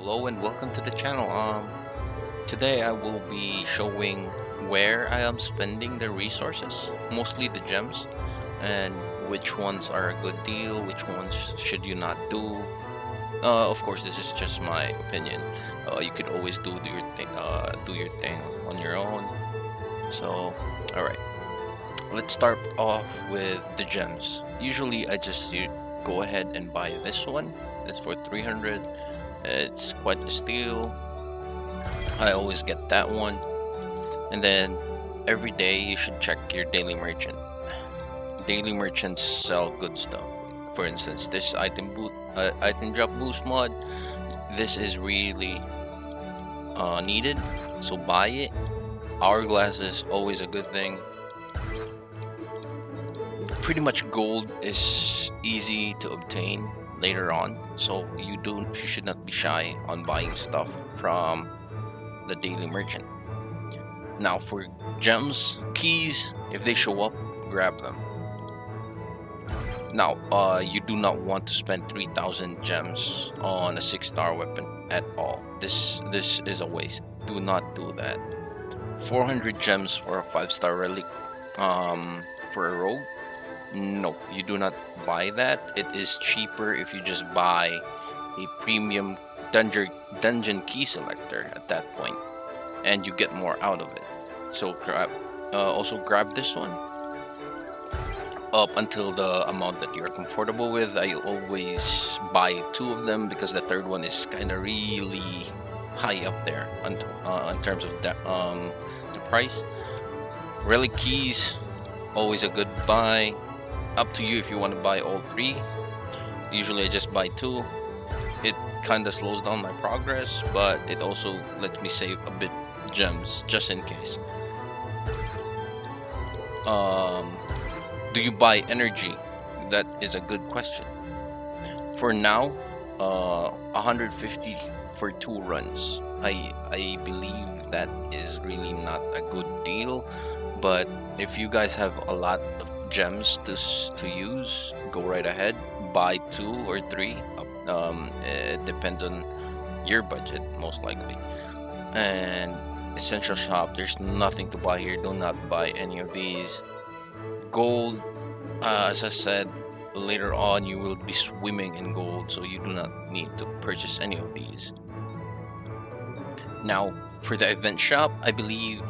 hello and welcome to the channel. Today I will be showing where I am spending the resources, mostly the gems, and which ones are a good deal, which ones should you not do. Of course, this is just my opinion. You could always do your thing on your own. So, all right, let's start off with the gems. Usually, go ahead and buy this one. It's for 300. It's quite a steal. I always get that one. And then every day you should check your daily merchant. Daily merchants sell good stuff. For instance, this item drop boost mod. This is really needed, so buy it. Hourglass is always a good thing. Pretty much gold is easy to obtain later on, so you should not be shy on buying stuff from the daily merchant. Now for gems, keys, if they show up, grab them. Now, you do not want to spend 3,000 gems on a 6-star weapon at all. This is a waste. Do not do that. 400 gems for a 5-star relic, for a rogue. No, you do not buy that. It is cheaper if you just buy a premium dungeon key selector at that point, and you get more out of it. So also grab this one up until the amount that you're comfortable with. I always buy 2 of them because the third one is kind of really high up there in terms of the price. Relic keys, always a good buy. Up to you if you want to buy all 3. Usually I just buy 2. It kind of slows down my progress, but it also lets me save a bit gems just in case. Do you buy energy? That is a good question. For now, 150 for 2 runs. I believe that is really not a good deal, but if you guys have a lot of gems to use, go right ahead, buy 2 or 3. It depends on your budget, most likely. And essential shop, there's nothing to buy here. Do not buy any of these. Gold, as I said, later on you will be swimming in gold, so you do not need to purchase any of these. Now for the event shop, I believe,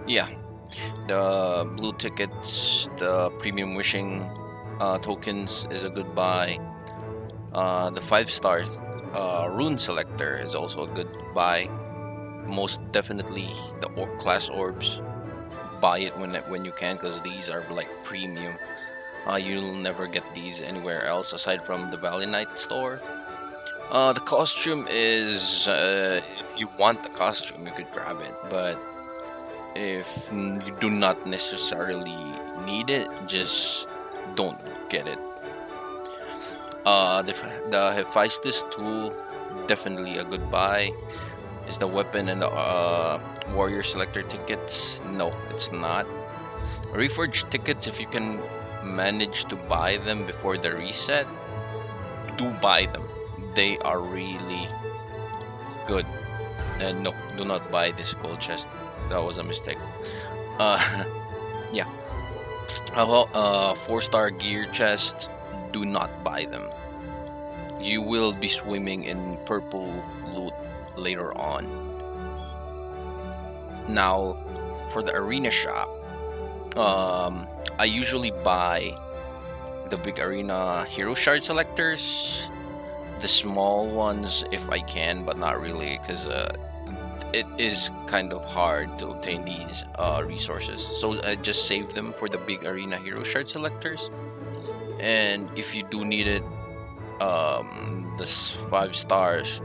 yeah, the blue tickets, the premium wishing tokens is a good buy. The 5-star rune selector is also a good buy. Most definitely the class orbs. Buy it when you can, because these are like premium. You'll never get these anywhere else aside from the Valley Knight store. The costume is, if you want the costume, you could grab it, but if you do not necessarily need it, just don't get it. The Hephaestus tool, definitely a good buy. Is the weapon and the warrior selector tickets? No, it's not. Reforged tickets, if you can manage to buy them before the reset, do buy them. They are really good. And no, do not buy this gold chest. That was a mistake. Yeah. 4-star gear chests, do not buy them. You will be swimming in purple loot later on. Now for the arena shop, I usually buy the big arena hero shard selectors, the small ones if I can, but not really, because it is kind of hard to obtain these resources, so I just save them for the big arena hero shard selectors. And if you do need it, this 5 stars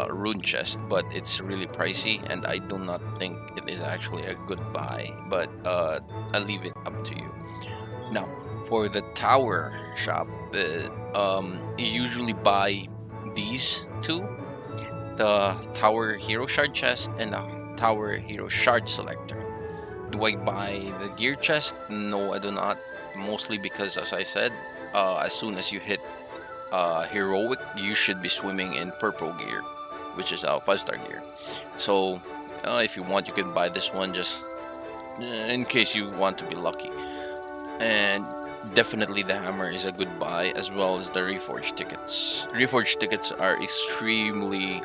rune chest, but it's really pricey and I do not think it is actually a good buy, but I'll leave it up to you. Now for the tower shop, you usually buy these 2, the tower hero shard chest and the tower hero shard selector. Do I buy the gear chest? No, I do not, mostly because, as I said, as soon as you hit heroic, you should be swimming in purple gear. which is 5-star gear. So if you want, you can buy this one just in case you want to be lucky. And definitely the hammer is a good buy, as well as the reforged tickets. Reforged tickets are extremely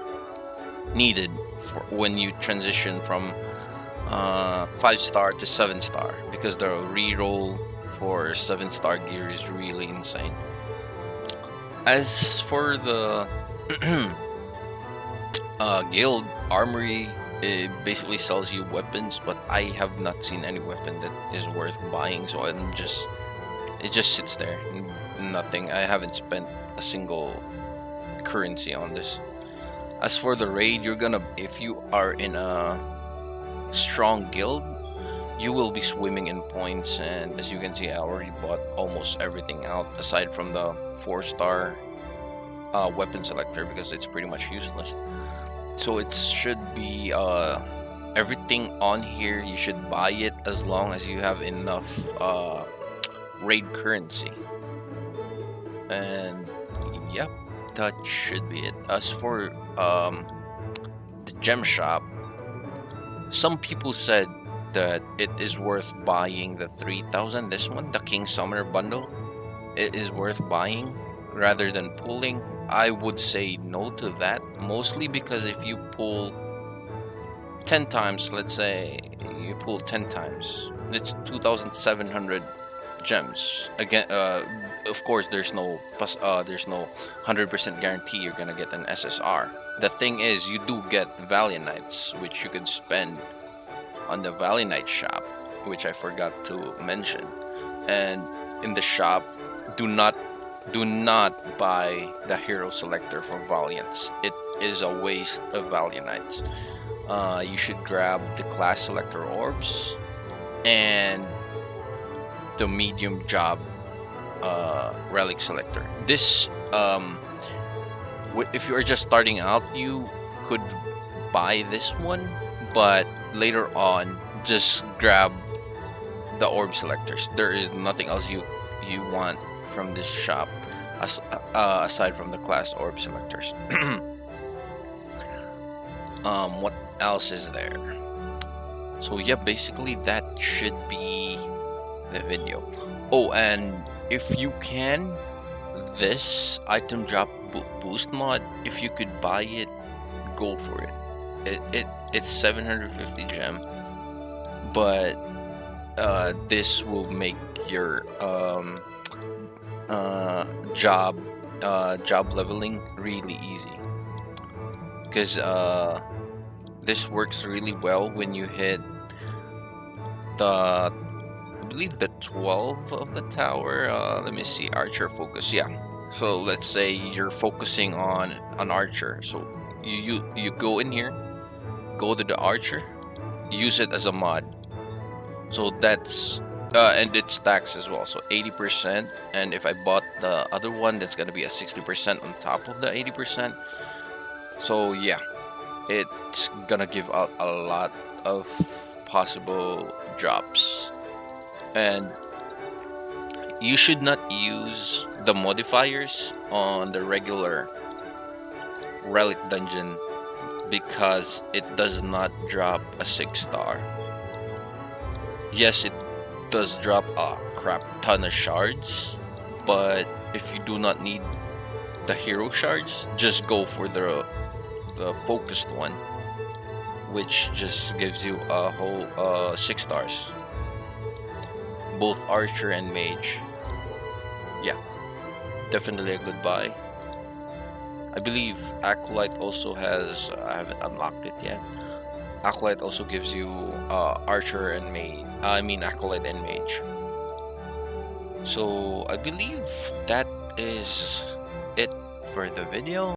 needed for when you transition from 5-star to 7-star, because the reroll for 7-star gear is really insane. As for the guild armory, it basically sells you weapons, but I have not seen any weapon that is worth buying, so it just sits there, nothing. I haven't spent a single currency on this. As for the raid, if you are in a strong guild, you will be swimming in points, and as you can see, I already bought almost everything out aside from the 4-star weapon selector, because it's pretty much useless. So it should be everything on here, you should buy it as long as you have enough raid currency. And yep, that should be it. As for the gem shop, some people said that it is worth buying the 3000, this one, the King Summoner bundle. It is worth buying rather than pulling. I would say no to that, mostly because if you pull 10 times, let's say you pull 10 times, it's 2700 gems. Again, of course, there's no 100% guarantee you're gonna get an SSR. The thing is, you do get Valiant Knights, which you can spend on the Valiant Knight shop, which I forgot to mention. And in the shop, do not buy the hero selector for Valiants. It is a waste of Valiant Knights. You should grab the class selector orbs and the medium job relic selector. This if you are just starting out, you could buy this one, but later on just grab the orb selectors. There is nothing else you want from this shop aside from the class orb selectors. What else is there? So yeah, basically that should be the video. Oh, and if you can, this item drop boost mod, if you could buy it, go for it. It's 750 gem, but this will make your job leveling really easy, because this works really well when you hit I believe the 12 of the tower. Let me see, archer focus. Yeah, so let's say you're focusing on an archer, so you go in here, go to the archer, use it as a mod. So that's and it stacks as well, so 80%. And if I bought the other one, that's gonna be a 60% on top of the 80%. So yeah, it's gonna give out a lot of possible drops. And you should not use the modifiers on the regular relic dungeon, because it does not drop a 6-star. Yes, it does drop a crap ton of shards, but if you do not need the hero shards, just go for the focused one, which just gives you a whole 6 stars, both archer and mage. Yeah, definitely a good buy. I believe Acolyte also has, I haven't unlocked it yet. Acolyte also gives you archer and mage. I mean Acolyte and mage. So I believe that is it for the video.